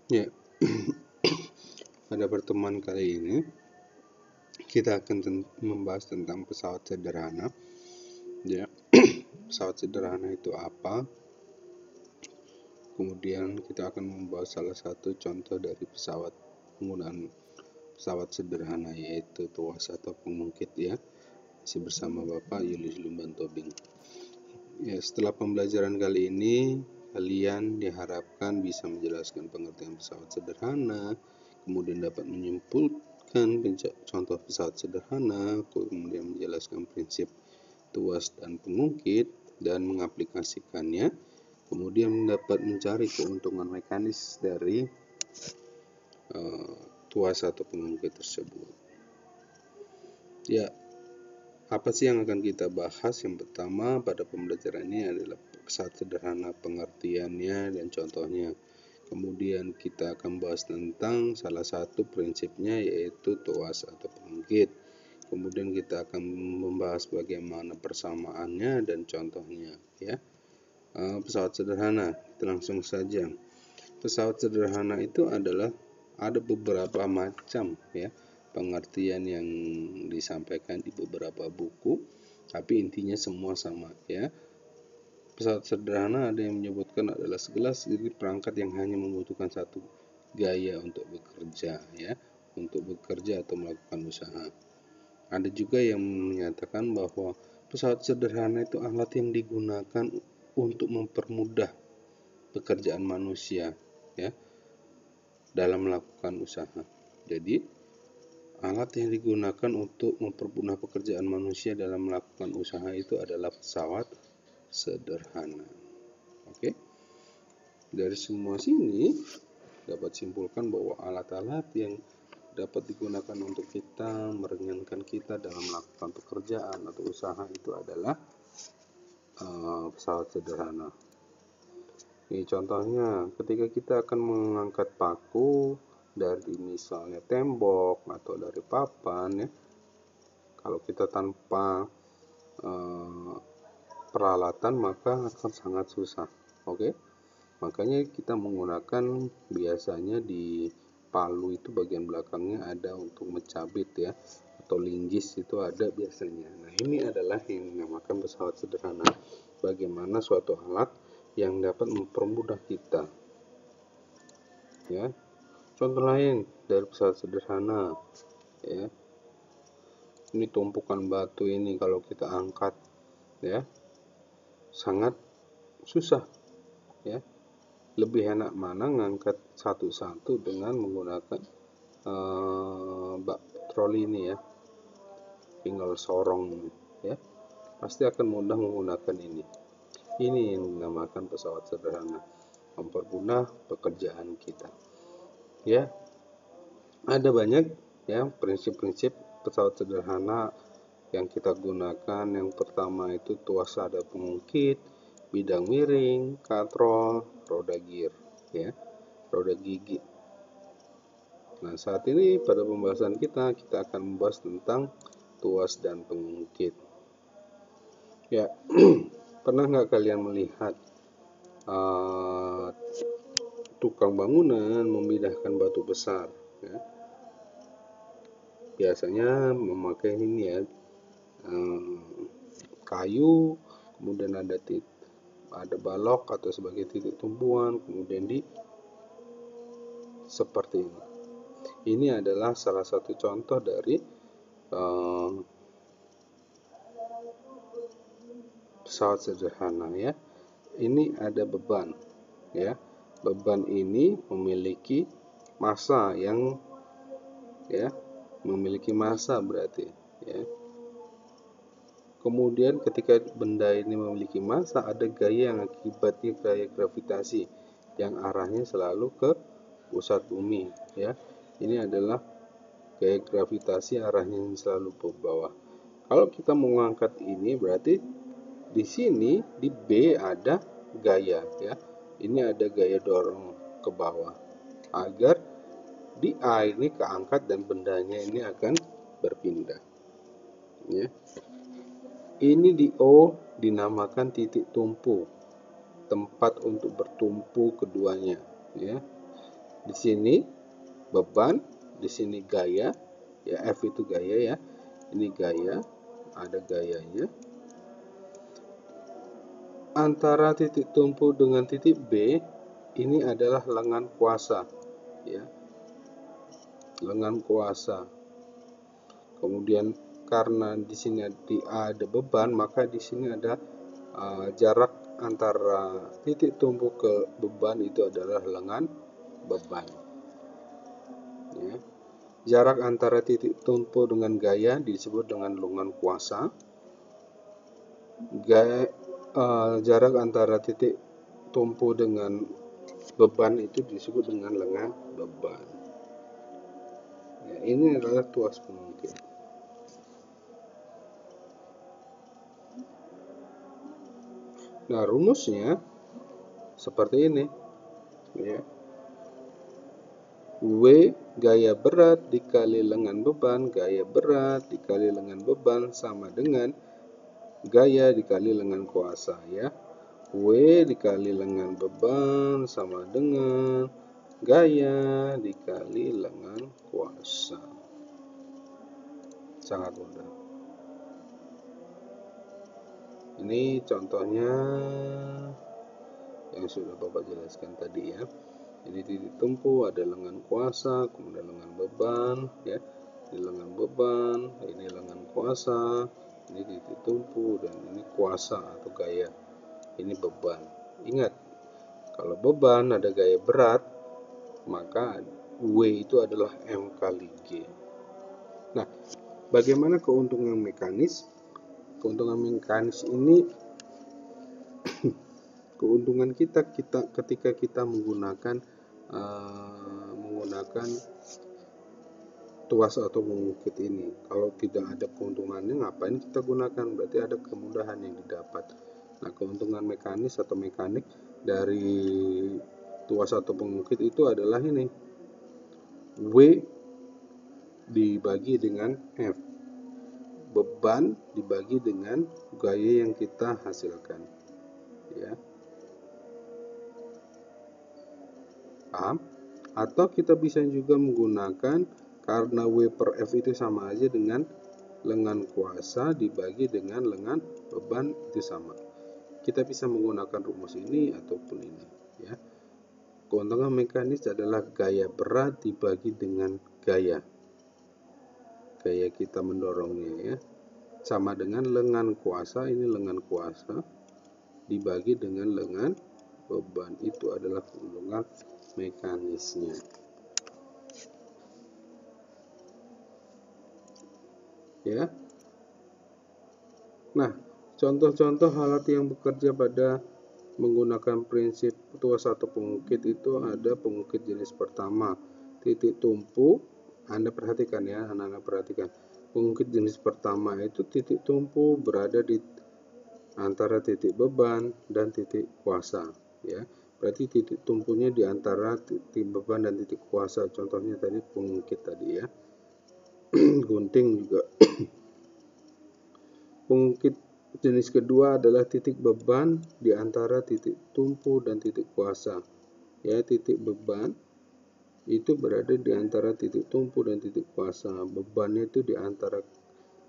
Ya, pada pertemuan kali ini kita akan membahas tentang pesawat sederhana. Ya, pesawat sederhana itu apa? Kemudian kita akan membahas salah satu contoh dari penggunaan pesawat sederhana, yaitu tuas atau pengungkit. Ya, masih bersama Bapak Julius Lumban Tobing. Ya, setelah pembelajaran kali ini, kalian diharapkan bisa menjelaskan pengertian pesawat sederhana, kemudian dapat menyimpulkan contoh pesawat sederhana, kemudian menjelaskan prinsip tuas dan pengungkit, dan mengaplikasikannya, kemudian dapat mencari keuntungan mekanis dari tuas atau pengungkit tersebut. Ya, apa sih yang akan kita bahas? Yang pertama pada pembelajaran ini adalah pesawat sederhana, pengertiannya dan contohnya. Kemudian kita akan bahas tentang salah satu prinsipnya, yaitu tuas atau pengungkit. Kemudian kita akan membahas bagaimana persamaannya dan contohnya. Ya, pesawat sederhana. Kita langsung saja. Pesawat sederhana itu ada beberapa macam, ya, pengertian yang disampaikan di beberapa buku, tapi intinya semua sama, ya. Pesawat sederhana ada yang menyebutkan adalah segelas unit perangkat yang hanya membutuhkan satu gaya untuk bekerja, ya, untuk bekerja atau melakukan usaha. Ada juga yang menyatakan bahwa pesawat sederhana itu alat yang digunakan untuk mempermudah pekerjaan manusia, ya, dalam melakukan usaha. Jadi, alat yang digunakan untuk mempermudah pekerjaan manusia dalam melakukan usaha itu adalah pesawat sederhana. Oke. Dari semua sini dapat simpulkan bahwa alat-alat yang dapat digunakan untuk kita meringankan kita dalam melakukan pekerjaan atau usaha itu adalah pesawat sederhana. Ini contohnya, ketika kita akan mengangkat paku dari misalnya tembok atau dari papan, ya, kalau kita tanpa peralatan maka akan sangat susah. Oke, makanya kita menggunakan biasanya di palu itu bagian belakangnya ada untuk mencabit, ya, atau linggis itu ada biasanya. Nah, ini adalah yang dinamakan pesawat sederhana. Bagaimana suatu alat yang dapat mempermudah kita, ya. Contoh lain dari pesawat sederhana, ya, ini tumpukan batu ini kalau kita angkat, ya, sangat susah, ya. Lebih enak mana ngangkat satu-satu dengan menggunakan bak troli ini, ya, tinggal sorong, ya, pasti akan mudah menggunakan ini. Ini yang dinamakan pesawat sederhana, mempermudah pekerjaan kita. Ya, ada banyak, ya, prinsip-prinsip pesawat sederhana yang kita gunakan. Yang pertama itu tuas ada pengungkit, bidang miring, katrol, roda gear, ya, roda gigi. Nah, saat ini pada pembahasan kita akan membahas tentang tuas dan pengungkit. Ya, pernah nggak kalian melihat tukang bangunan memindahkan batu besar, ya? Biasanya memakai ini, ya, kayu, kemudian ada balok atau sebagai titik tumpuan, kemudian seperti ini. Ini adalah salah satu contoh dari pesawat sederhana, ya. Ini ada beban, ya. Beban ini memiliki massa yang, ya, memiliki massa berarti, ya. Kemudian ketika benda ini memiliki massa, ada gaya yang akibatnya gaya gravitasi yang arahnya selalu ke pusat bumi, ya. Ini adalah gaya gravitasi arahnya yang selalu ke bawah. Kalau kita mengangkat ini berarti di sini di B ada gaya, ya. Ini ada gaya dorong ke bawah agar di A ini keangkat dan bendanya ini akan berpindah, ya. Ini di O dinamakan titik tumpu, tempat untuk bertumpu keduanya, ya. Di sini beban, di sini gaya, ya F itu gaya ya. Ini gaya, ada gayanya. Antara titik tumpu dengan titik B ini adalah lengan kuasa, ya. Lengan kuasa. Kemudian karena di sini ada beban, maka di sini ada jarak antara titik tumpu ke beban itu adalah lengan beban. Ya. Jarak antara titik tumpu dengan gaya disebut dengan lengan kuasa. Jarak antara titik tumpu dengan beban itu disebut dengan lengan beban. Ya, ini adalah tuas pengungkit. Nah, rumusnya seperti ini, ya. W gaya berat dikali lengan beban, gaya berat dikali lengan beban sama dengan gaya dikali lengan kuasa, ya. W dikali lengan beban sama dengan gaya dikali lengan kuasa. Sangat mudah. Ini contohnya yang sudah Bapak jelaskan tadi, ya. Jadi titik tumpu ada lengan kuasa, kemudian lengan beban, ya. Ini lengan beban, ini lengan kuasa, ini titik tumpu, dan ini kuasa atau gaya. Ini beban. Ingat, kalau beban ada gaya berat, maka W itu adalah M kali G. Nah, bagaimana keuntungan mekanis? Keuntungan mekanis ini keuntungan kita ketika kita menggunakan tuas atau mengukit ini. Kalau tidak ada keuntungannya, ngapain kita gunakan? Berarti ada kemudahan yang didapat. Nah, keuntungan mekanis atau mekanik dari tuas atau pengukit itu adalah ini. W dibagi dengan F. Beban dibagi dengan gaya yang kita hasilkan. Ya. Paham? Atau kita bisa juga menggunakan, karena W per F itu sama aja dengan lengan kuasa dibagi dengan lengan beban itu sama. Kita bisa menggunakan rumus ini ataupun ini, ya. Keuntungan mekanis adalah gaya berat dibagi dengan gaya kita mendorongnya, ya, sama dengan lengan kuasa. Ini lengan kuasa dibagi dengan lengan beban. Itu adalah keuntungan mekanisnya. Ya. Nah, contoh-contoh alat yang bekerja pada menggunakan prinsip tuas atau pengukit itu ada pengukit jenis pertama, titik tumpu. Anda perhatikan, ya, anak-anak perhatikan. Pengukit jenis pertama itu titik tumpu berada di antara titik beban dan titik kuasa, ya. Berarti titik tumpunya di antara titik beban dan titik kuasa. Contohnya tadi pengukit tadi, ya. Gunting juga. Pengukit jenis kedua adalah titik beban di antara titik tumpu dan titik kuasa. Ya, titik beban itu berada di antara titik tumpu dan titik kuasa. Bebannya itu di antara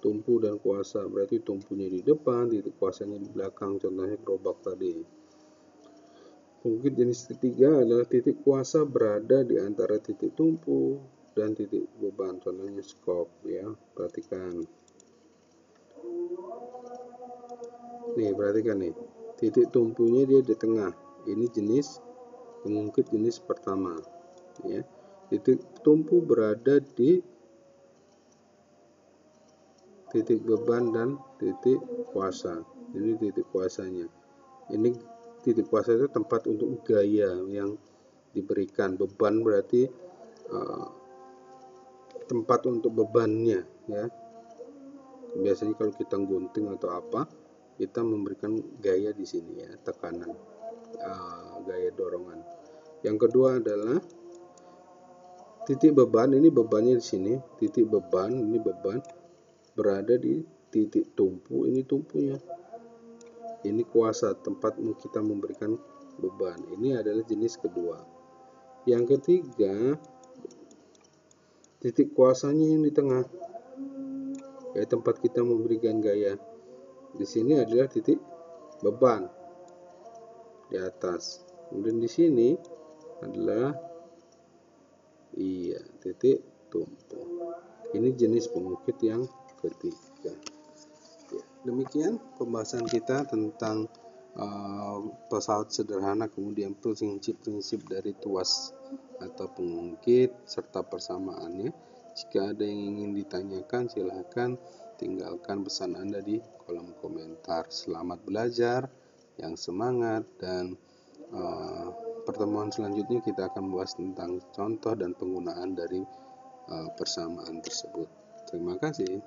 tumpu dan kuasa. Berarti tumpunya di depan, titik kuasanya di belakang. Contohnya gerobak tadi. Pengukit jenis ketiga adalah titik kuasa berada di antara titik tumpu dan titik beban. Contohnya skop, ya. Perhatikan. Nih, perhatikan nih. Titik tumpunya dia di tengah. Ini jenis pengungkit jenis pertama, ya. Titik tumpu berada di titik beban dan titik kuasa. Ini titik kuasanya. Ini titik kuasa itu tempat untuk gaya yang diberikan. Beban berarti tempat untuk bebannya, ya. Biasanya kalau kita gunting atau apa, kita memberikan gaya di sini, ya, tekanan, gaya dorongan. Yang kedua adalah titik beban. Ini bebannya di sini. Titik beban, ini beban berada di titik tumpu. Ini tumpunya. Ini kuasa, tempat kita memberikan beban. Ini adalah jenis kedua. Yang ketiga, titik kuasanya yang di tengah, tempat kita memberikan gaya. Di sini adalah titik beban di atas. Kemudian di sini adalah titik tumpu. Ini jenis pengukit yang ketiga. Demikian pembahasan kita tentang pesawat sederhana, kemudian prinsip-prinsip dari tuas atau pengungkit serta persamaannya. Jika ada yang ingin ditanyakan, silahkan tinggalkan pesan Anda di kolom komentar. Selamat belajar, yang semangat, dan pertemuan selanjutnya kita akan membahas tentang contoh dan penggunaan dari persamaan tersebut. Terima kasih.